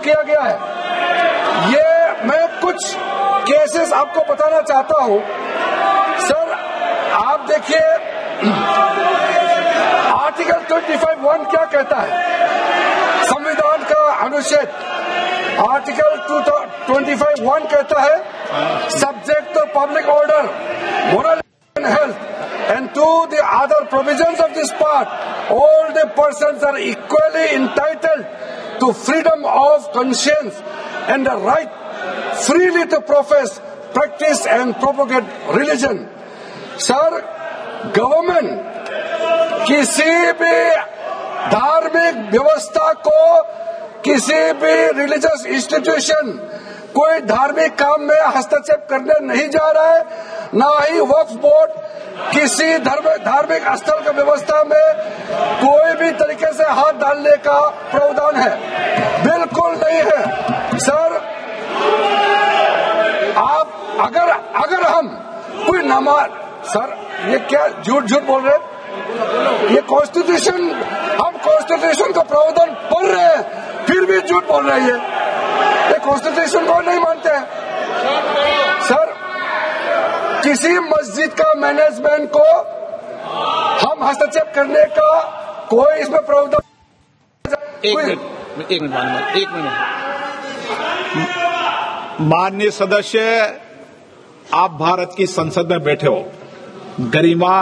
किया गया है। ये मैं कुछ केसेस आपको बताना चाहता हूं। सर आप देखिए आर्टिकल 25(1) क्या कहता है, संविधान का अनुच्छेद आर्टिकल 25(1) कहता है subject to public order, moral and health and to the other provisions of this part, all the persons are equally entitled to freedom of conscience and the right freely to profess, practice and propagate religion. Sir, government किसी भी धार्मिक व्यवस्था को, किसी भी religious institution, कोई धार्मिक काम में हस्तक्षेप करने नहीं जा रहा है, ना ही वक्फ बोर्ड किसी धार्मिक स्थल की व्यवस्था में कोई भी तरीके से हाथ डालने का प्रावधान है, बिल्कुल नहीं है। सर आप अगर हम कोई नमाज, सर ये क्या झूठ बोल रहे हैं, ये कॉन्स्टिट्यूशन, हम कॉन्स्टिट्यूशन का प्रावधान पढ़ रहे हैं फिर भी झूठ बोल रहे हैं, ये कॉन्स्टिट्यूशन को नहीं मानते हैं। सर किसी मस्जिद का मैनेजमेंट को हम हस्तक्षेप करने का कोई इसमें प्रावधान। एक मिनट माननीय सदस्य, आप भारत की संसद में बैठे हो, गरिमा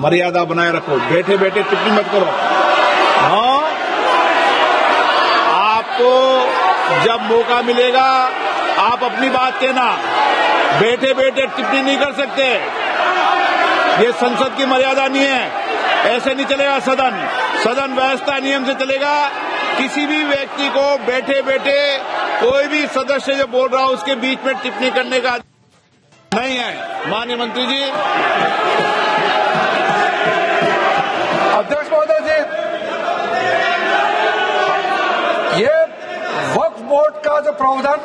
मर्यादा बनाए रखो, बैठे बैठे टिप्पणी मत करो। हाँ, आपको जब मौका मिलेगा आप अपनी बात कहना, बैठे बैठे टिप्पणी नहीं कर सकते, ये संसद की मर्यादा नहीं है, ऐसे नहीं चलेगा सदन। सदन व्यवस्था नियम से चलेगा। किसी भी व्यक्ति को बैठे बैठे कोई भी सदस्य जो बोल रहा हो उसके बीच में टिप्पणी करने का नहीं है। माननीय मंत्री जी। अध्यक्ष महोदय जी, ये वक्फ बोर्ड का जो प्रावधान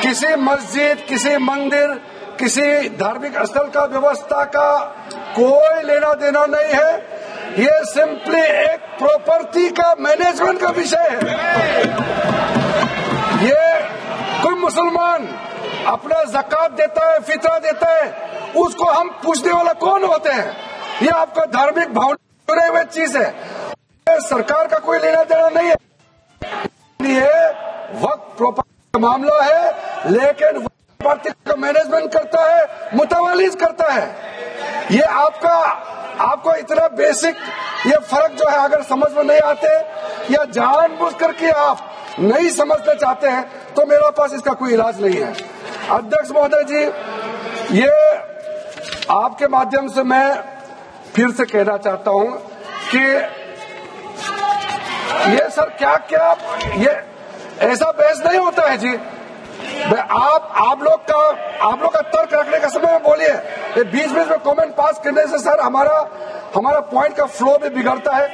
किसी मस्जिद, किसी मंदिर, किसी धार्मिक स्थल का व्यवस्था का कोई लेना देना नहीं है, ये सिंपली एक प्रॉपर्टी का मैनेजमेंट का विषय है। ये कोई मुसलमान अपना ज़कात देता है, फितरा देता है, उसको हम पूछने वाला कौन होते हैं? ये आपका धार्मिक भावना जुड़े हुए चीज है, सरकार का कोई लेना देना नहीं है। ये वक्फ प्रॉपर्टी का मामला है, लेकिन प्रॉपर्टी का मैनेजमेंट करता है, मुतवल्लिज करता है। ये आपको इतना बेसिक ये फर्क जो है अगर समझ में नहीं आते या जानबूझ करके आप नहीं समझना चाहते हैं तो मेरे पास इसका कोई इलाज नहीं है। अध्यक्ष महोदय जी, ये आपके माध्यम से मैं फिर से कहना चाहता हूं कि ये सर क्या ये ऐसा बहस नहीं होता है जी। आप लोग का तर्क रखने का समय में बोलिए, ये बीच में कमेंट पास करने से सर हमारा पॉइंट का फ्लो भी बिगड़ता है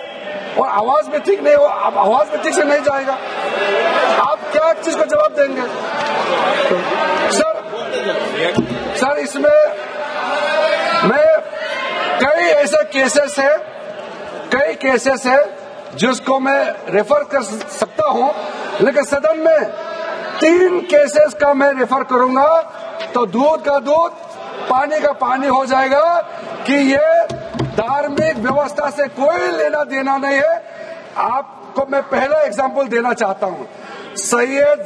और आवाज भी ठीक नहीं हो, आवाज भी ठीक से नहीं जाएगा। आप क्या चीज को जवाब देंगे? सर इसमें मैं कई ऐसे केसेस है जिसको मैं रेफर कर सकता हूं, लेकिन सदन में 3 केसेस का मैं रेफर करूंगा तो दूध का दूध पानी का पानी हो जाएगा कि ये धार्मिक व्यवस्था से कोई लेना देना नहीं है। आपको मैं पहला एग्जांपल देना चाहता हूं, सैयद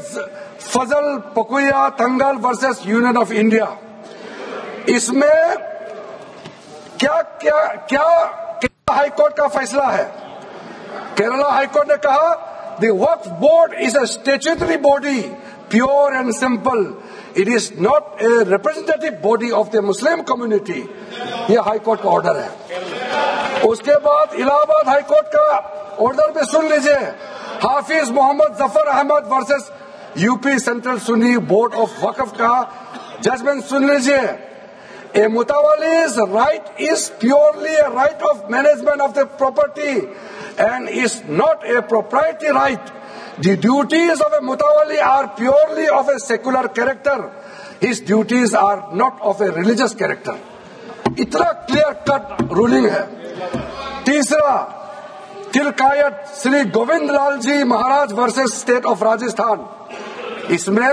फजल पकुया Thangal versus union of India. इसमें क्या हाईकोर्ट का फैसला है? केरला हाईकोर्ट ने कहा The Waqf Board is a statutory body, pure and simple. It is not a representative body of the Muslim community. ये हाई कोर्ट का ऑर्डर है। उसके बाद इलाहाबाद हाई कोर्ट का ऑर्डर भी सुन लीजिए, Hafiz Mohammad Zafar Ahmad versus UP central Sunni board of Waqf का जजमेंट सुन लीजिए। A mutawalli's right is purely a right of management of the property and is not a proprietary right. The duties of a mutawalli are purely of a secular character. His duties are not of a religious character. इतना clear cut ruling है। तीसरा, तिलकायत श्री गोविंद लाल जी महाराज versus state of Rajasthan, इसमें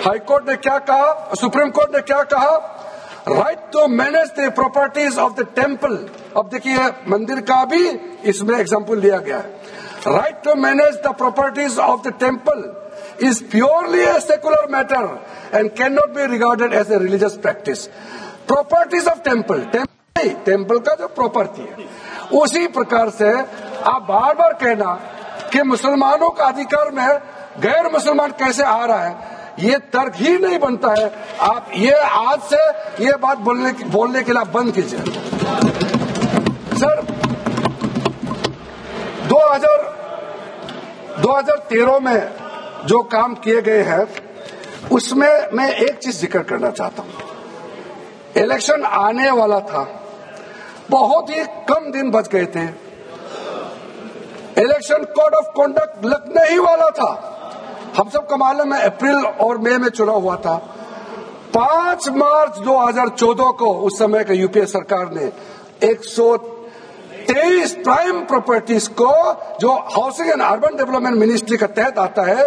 high court ने क्या कहा, supreme court ने क्या कहा, right to manage the properties of the temple. अब देखिए मंदिर का भी इसमें एग्जाम्पल लिया गया है। Right to manage the properties of the temple is purely a secular matter and can not be regarded as a religious practice. Properties of temple का जो प्रॉपर्टी है, उसी प्रकार से आप बार बार कहना कि मुसलमानों का अधिकार में गैर मुसलमान कैसे आ रहा है, ये तर्क ही नहीं बनता है। आप ये आज से ये बात बोलने के लिए आप बंद कीजिए। सर 2013 में जो काम किए गए हैं उसमें मैं एक चीज जिक्र करना चाहता हूं। इलेक्शन आने वाला था, बहुत ही कम दिन बच गए थे, इलेक्शन कोड ऑफ कॉन्डक्ट लगने ही वाला था। हम सबको मालूम है अप्रैल और मई में चुनाव हुआ था। 5 मार्च 2014 को उस समय का यूपीए सरकार ने 123 प्राइम प्रॉपर्टीज को, जो housing and urban development ministry के तहत आता है,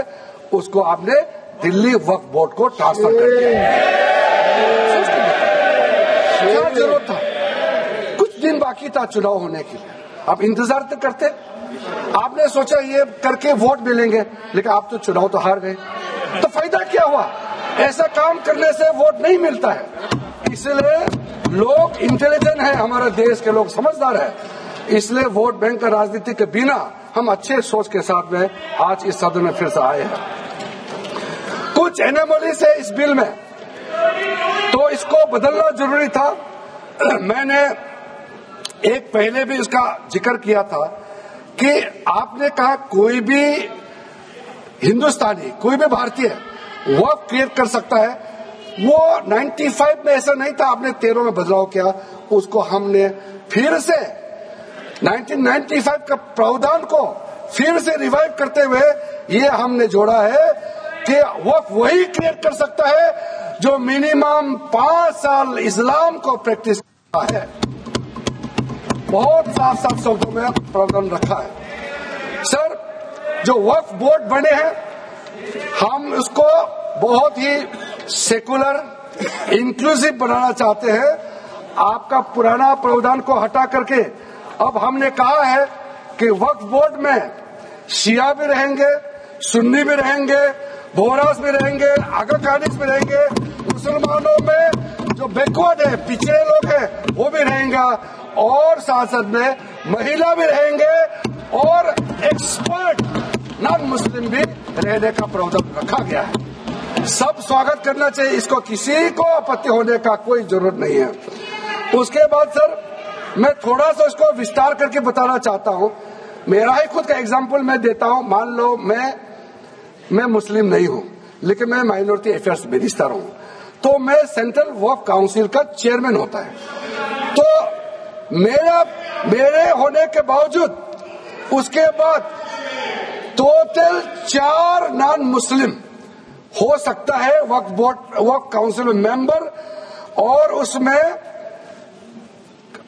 उसको आपने दिल्ली वक्फ बोर्ड को ट्रांसफर कर दिया। क्या जरूरत था? कुछ दिन बाकी था चुनाव होने के लिए, आप इंतजार तो करते। आपने सोचा ये करके वोट मिलेंगे, लेकिन आप तो चुनाव तो हार गए, तो फायदा क्या हुआ? ऐसा काम करने से वोट नहीं मिलता है। इसलिए लोग इंटेलिजेंट है, हमारे देश के लोग समझदार है, इसलिए वोट बैंक का राजनीति के बिना हम अच्छे सोच के साथ में आज इस सदन में फिर से आए हैं। कुछ एनोमलीज है इस बिल में, तो इसको बदलना जरूरी था। मैंने एक पहले भी इसका जिक्र किया था कि आपने कहा कोई भी हिंदुस्तानी, कोई भी भारतीय वक्फ क्रिएट कर सकता है। वो 95 में ऐसा नहीं था, आपने 13 में बदलाव किया, उसको हमने फिर से 1995 का प्रावधान को फिर से रिवाइव करते हुए ये हमने जोड़ा है कि वक्फ वही क्रिएट कर सकता है जो मिनिमम 5 साल इस्लाम को प्रैक्टिस करता है। बहुत साफ साफ शब्दों में प्रावधान रखा है। सर, जो वक्फ बोर्ड बने हैं, हम उसको बहुत ही सेकुलर, इंक्लूसिव बनाना चाहते हैं। आपका पुराना प्रावधान को हटा करके अब हमने कहा है कि वक्फ बोर्ड में शिया भी रहेंगे, सुन्नी भी रहेंगे, बोहरास भी रहेंगे, आगाखानीज भी रहेंगे, मुसलमानों में जो बैकवर्ड है, पिछड़े लोग हैं, वो भी रहेंगे, और साथ साथ में महिला भी रहेंगे और एक्सपर्ट नॉन मुस्लिम भी रहने का प्रावधान रखा गया है। सब स्वागत करना चाहिए, इसको किसी को आपत्ति होने का कोई जरूरत नहीं है। उसके बाद सर, मैं थोड़ा सा इसको विस्तार करके बताना चाहता हूं। मेरा ही खुद का एग्जाम्पल मैं देता हूं। मान लो मैं मुस्लिम नहीं हूं, लेकिन मैं माइनॉरिटी अफेयर्स मिनिस्टर हूं, तो मैं सेंट्रल वक्फ काउंसिल का चेयरमैन होता है। तो मेरे होने के बावजूद उसके बाद टोटल 4 नॉन मुस्लिम हो सकता है वक्फ काउंसिल में मेंबर, और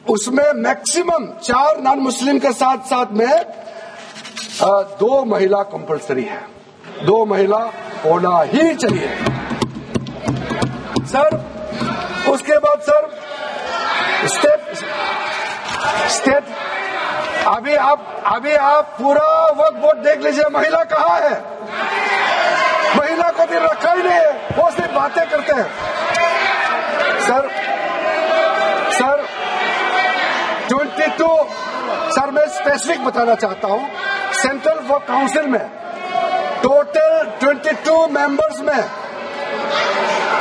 उसमें मैक्सिमम 4 नॉन मुस्लिम के साथ साथ में 2 महिला कंपलसरी है। 2 महिला होना ही चाहिए सर। उसके बाद सर स्टेट अभी आप पूरा वक्फ बोर्ड देख लीजिए, महिला कहाँ है? महिला को भी रखा ही नहीं है, वो सिर्फ बातें करते हैं। सर 22 सर मैं स्पेसिफिक बताना चाहता हूं। सेंट्रल वक्फ काउंसिल में टोटल 22 मेंबर्स में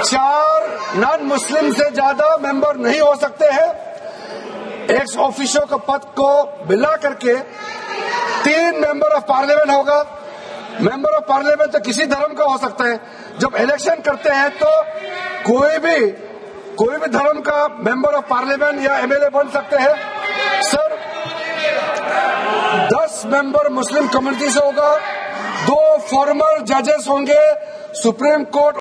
4 नॉन मुस्लिम से ज्यादा मेंबर नहीं हो सकते हैं। एक्स ऑफिशियो के पद को मिला करके 3 मेंबर ऑफ पार्लियामेंट होगा। मेंबर ऑफ पार्लियामेंट तो किसी धर्म का हो सकता है। जब इलेक्शन करते हैं तो कोई भी धर्म का मेंबर ऑफ पार्लियामेंट या एमएलए बन सकते हैं। सर 10 मेंबर मुस्लिम कम्युनिटी से होगा, 2 फॉर्मर जजेस होंगे, सुप्रीम कोर्ट